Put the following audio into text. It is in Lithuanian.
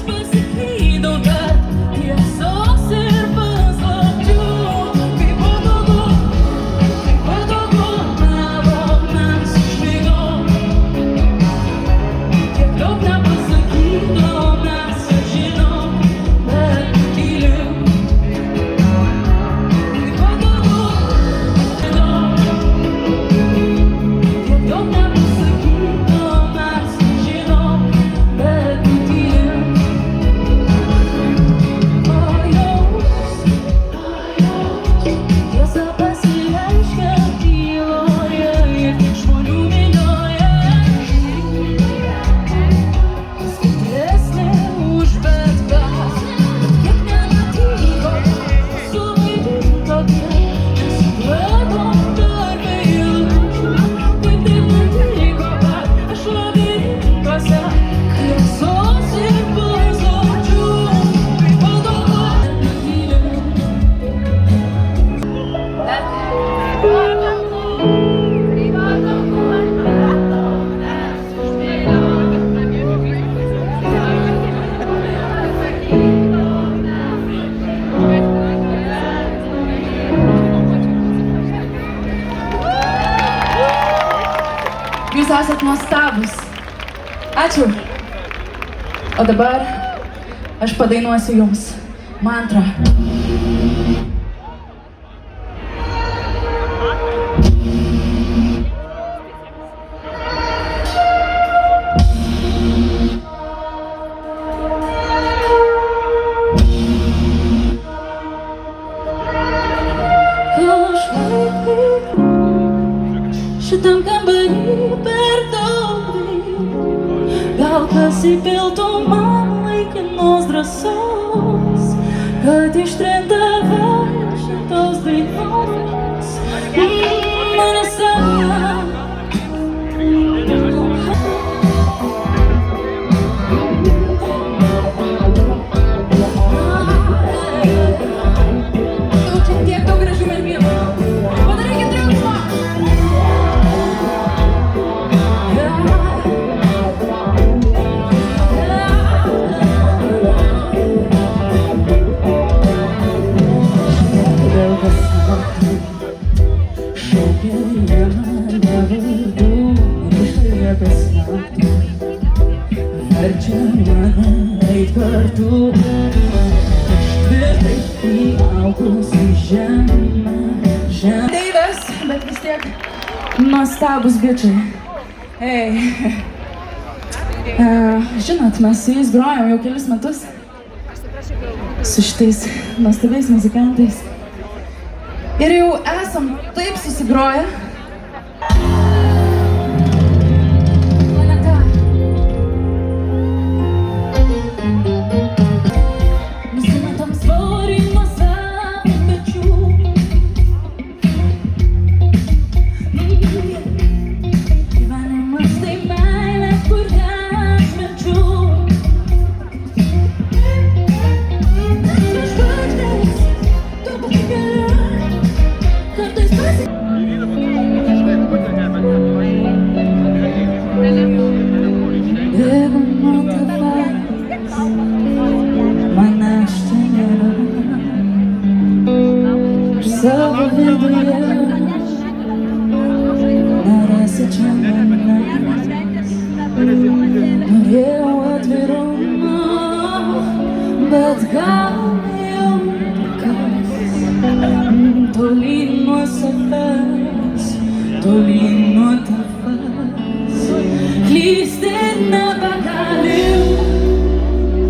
pasakydavau, kad tiesos ir paslapčių. Kaip patogu tavo mes užmigom. Tiek daug nepasakydavom, mes žinom, bet tylim. Kaip patogu žinom. Tiek daug nepasakydavom, mes žinom, bet tylim. O jaus, tiesa pasireiškia tyloje ir tik žmonių minioje. Stipresnė už bet ką, kiek nenutiko, suvaidinti tokia. Nesupratom dar vėliau, kaip taip nutiko, kad aš labirintuose tiesos ir paslapčių. Kaip patogu tylim. Jūs esat nuostabūs. Ačiū. O dabar aš padainuosiu jums mantrą. Šitam kambarį per daug vėjų, gal kas įpiltų man laikinos drąsos, kad ištrinta šitos dainos mano save. Tiek daug gražių merginų. Padarykit triukšmą. Verčia mane eit kartu, tvirtai įaugus į žemę. Deivės, bet vis tiek nuostabūs bičiai. Hey. Žinot, mes su jais grojam jau kelis metus, su šitais nuostabiais muzikantais. Ir jau esam taip susigroję. Nusimetam svorį nuo savo pečių. Gyvenimas tai meilė, kurią aš mečiu. Žvaigždės, tuo pačiu keliu, kartais bėgu nuo tavęs, manęs čia nėra. Ir savo viduje nerasi čia manęs. Norėjau atvirumo, bet gal jau kas. Tolyn nuo savęs, tolyn nuo tavęs, klysti ir